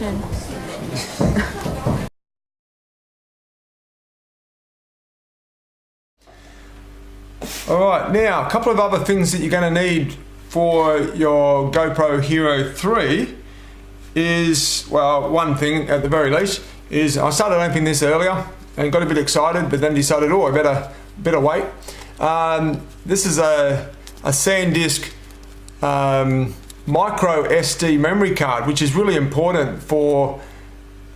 action. Alright, now a couple of other things that you're going to need for your GoPro Hero 3 is, well, one thing at the very least is I started opening this earlier and got a bit excited, but then decided, oh, I better wait. This is a SanDisk micro SD memory card, which is really important for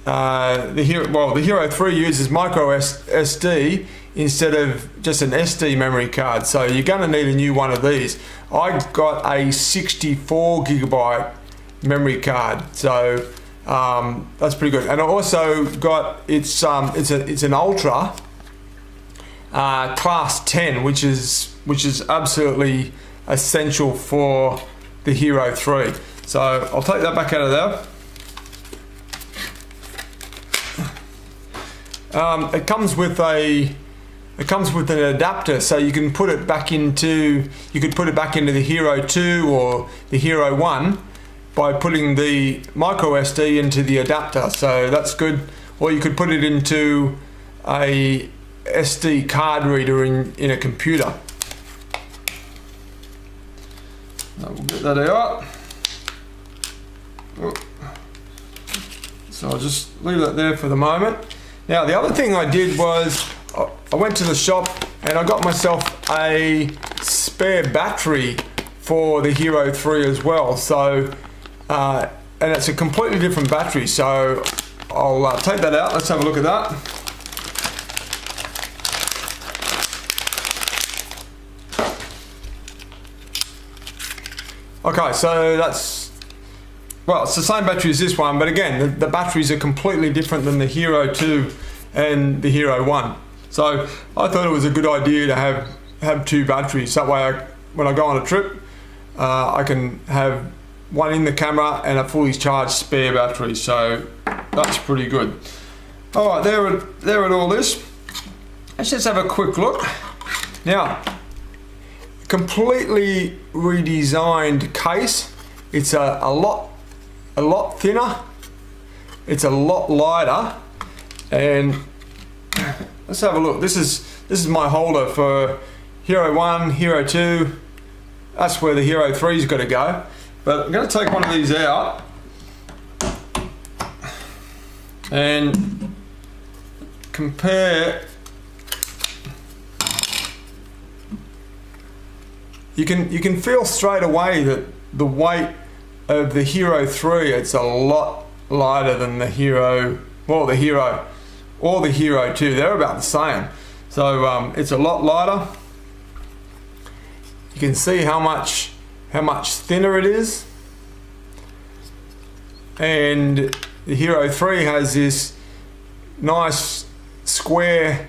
the Hero 3 uses micro SD instead of just an SD memory card, so you're going to need a new one of these. I got a 64 gigabyte memory card, so that's pretty good. And I also got it's an Ultra class 10, which is absolutely essential for the Hero 3. So I'll take that back out of there. It comes with an adapter, so you can put it back into the Hero 2 or the Hero 1 by putting the micro SD into the adapter, so that's good. Or you could put it into a SD card reader in a computer. We'll get that out. So I'll just leave that there for the moment. Now the other thing I did was I went to the shop and I got myself a spare battery for the Hero 3 as well. So and it's a completely different battery, so I'll take that out. Let's have a look at that. Okay, so that's, well, it's the same battery as this one, but again, the batteries are completely different than the Hero 2 and the Hero 1. So I thought it was a good idea to have two batteries. That way, when I go on a trip, I can have one in the camera and a fully charged spare battery. So that's pretty good. All right, there at all this. Let's just have a quick look. Now, completely redesigned case. It's a lot thinner. It's a lot lighter, and let's have a look. This is my holder for Hero 1, Hero 2. That's where the Hero 3's got to go. But I'm going to take one of these out and compare. You can feel straight away that the weight of the Hero 3, it's a lot lighter than the Hero, well, the Hero or the Hero 2. They're about the same. So it's a lot lighter. You can see how much thinner it is. And the Hero 3 has this nice square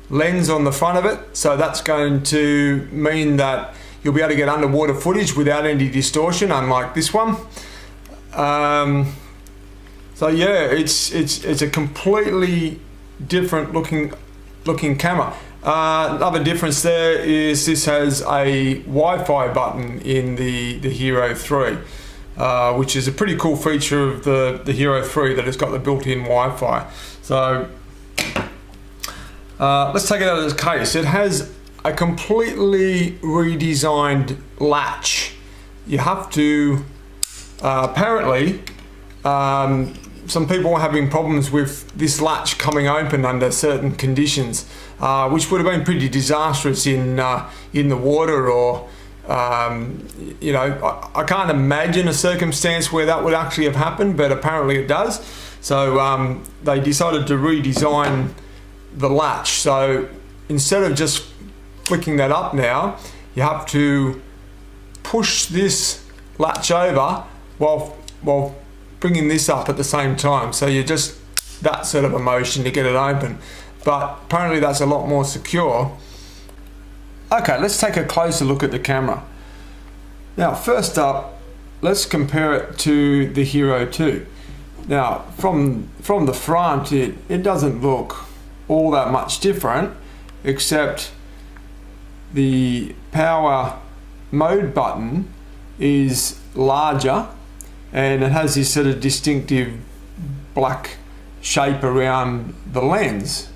lens on the front of it, so that's going to mean that you'll be able to get underwater footage without any distortion, unlike this one. So yeah, it's a completely different looking camera. Another difference there is this has a Wi-Fi button in the Hero 3, which is a pretty cool feature of the Hero 3, that it's got the built-in Wi-Fi. So let's take it out of this case. It has a completely redesigned latch. You have to, apparently, some people are having problems with this latch coming open under certain conditions, which would have been pretty disastrous in the water, or you know, I can't imagine a circumstance where that would actually have happened, but apparently it does. So they decided to redesign the latch. So instead of just flicking that up now, you have to push this latch over while bringing this up at the same time. So you're just that sort of a motion to get it open, but apparently that's a lot more secure. Okay, let's take a closer look at the camera. Now, first up, let's compare it to the Hero 2. Now, from the front, it doesn't look all that much different, except the power mode button is larger, and it has this sort of distinctive black shape around the lens.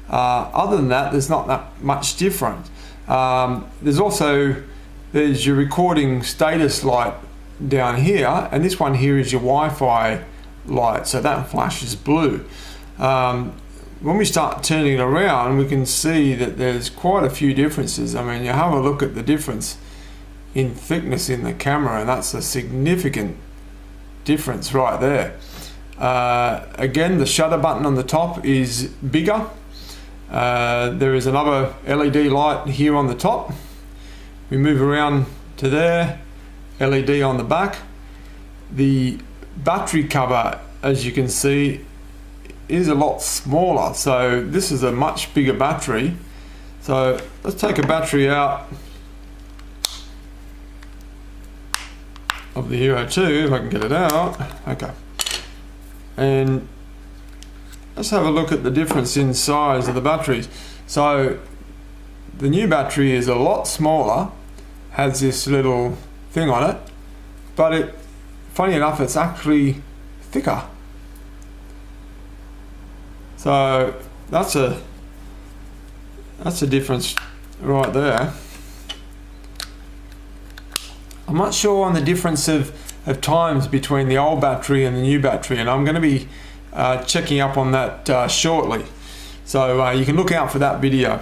Other than that, there's not that much different. There's your recording status light down here, and this one here is your Wi-Fi light, so that flashes blue. When we start turning it around, we can see that there's quite a few differences. I mean, you have a look at the difference in thickness in the camera, and that's a significant difference right there. Again, the shutter button on the top is bigger. There is another LED light here on the top. We move around to there, LED on the back. The battery cover, as you can see, is a lot smaller, so this is a much bigger battery. So let's take a battery out of the Hero 2, if I can get it out. Okay, and let's have a look at the difference in size of the batteries. So the new battery is a lot smaller, has this little thing on it, but funny enough, it's actually thicker. So that's a difference right there. I'm not sure on the difference of times between the old battery and the new battery, and I'm going to be checking up on that shortly. So you can look out for that video.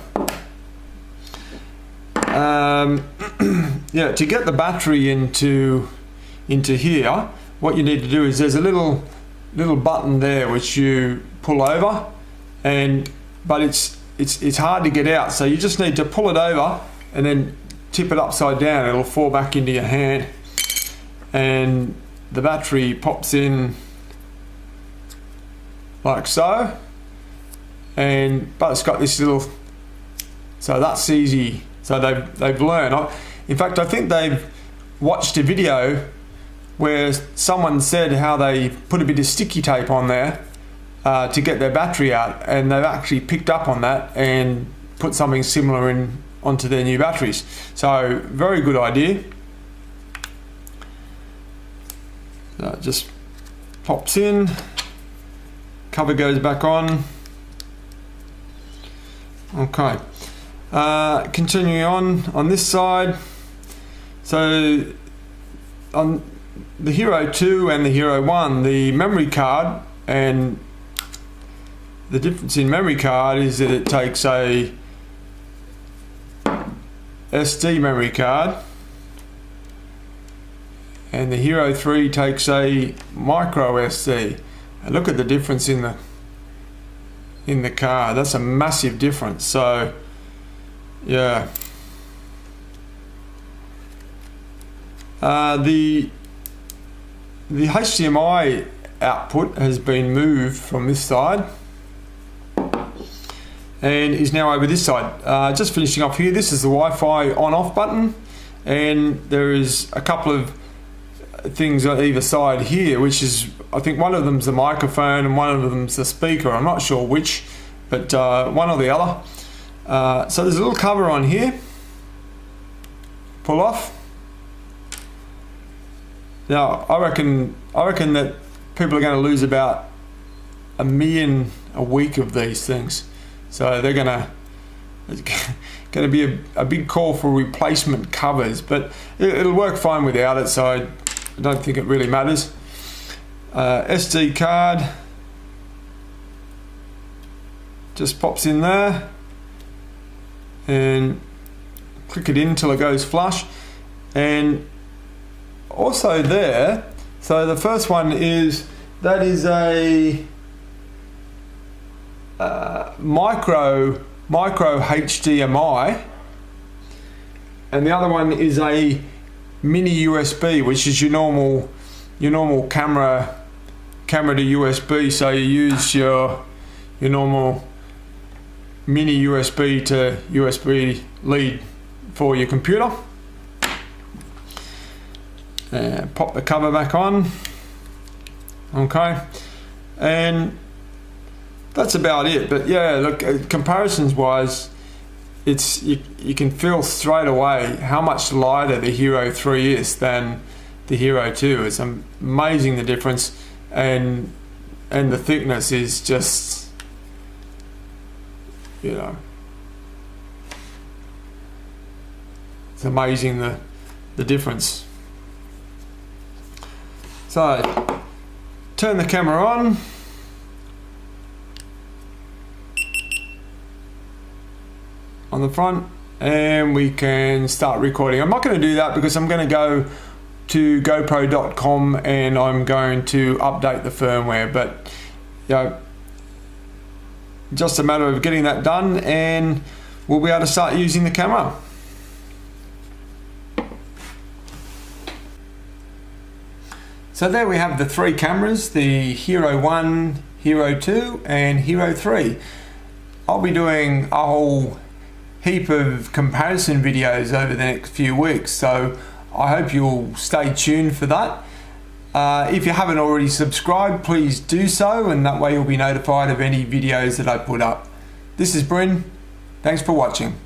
Yeah, to get the battery into here, what you need to do is there's a little button there which you pull over, but it's hard to get out, so you just need to pull it over and then tip it upside down. It'll fall back into your hand, and the battery pops in like so, but it's got this little, so that's easy. So they've learned. In fact, I think they've watched a video where someone said how they put a bit of sticky tape on there to get their battery out, and they've actually picked up on that and put something similar onto their new batteries. So very good idea. So it just pops in, cover goes back on. Okay, continuing on this side. So on the Hero 2 and the Hero 1, the memory card, and the difference in memory card is that it takes a SD memory card, and the Hero 3 takes a micro SD. And look at the difference in the card. That's a massive difference. So yeah, the HDMI output has been moved from this side and is now over this side. Just finishing off here, this is the Wi-Fi on-off button, and there is a couple of things on either side here, which is, I think one of them's the microphone and one of them's the speaker. I'm not sure which, but one or the other. So there's a little cover on here. Pull off. Now I reckon that people are going to lose about 1 million a week of these things. So it's going to be a big call for replacement covers, but it'll work fine without it, so I don't think it really matters. SD card just pops in there, and click it in till it goes flush. And also there, so the first one is a micro HDMI, and the other one is a mini USB, which is your normal camera to USB. So you use your normal mini USB to USB lead for your computer. Pop the cover back on. Okay, and that's about it. But yeah, look, comparisons wise, you can feel straight away how much lighter the Hero 3 is than the Hero 2. It's amazing the difference, and and the thickness is just, you know, it's amazing the difference. So turn the camera on. On the front, and we can start recording. I'm not going to do that because I'm going to go to GoPro.com and I'm going to update the firmware, but you know, just a matter of getting that done and we'll be able to start using the camera. So there we have the three cameras, the Hero 1, Hero 2 and Hero 3. I'll be doing a whole heap of comparison videos over the next few weeks, so I hope you'll stay tuned for that. If you haven't already subscribed, please do so, and that way you'll be notified of any videos that I put up. This is Bryn. Thanks for watching.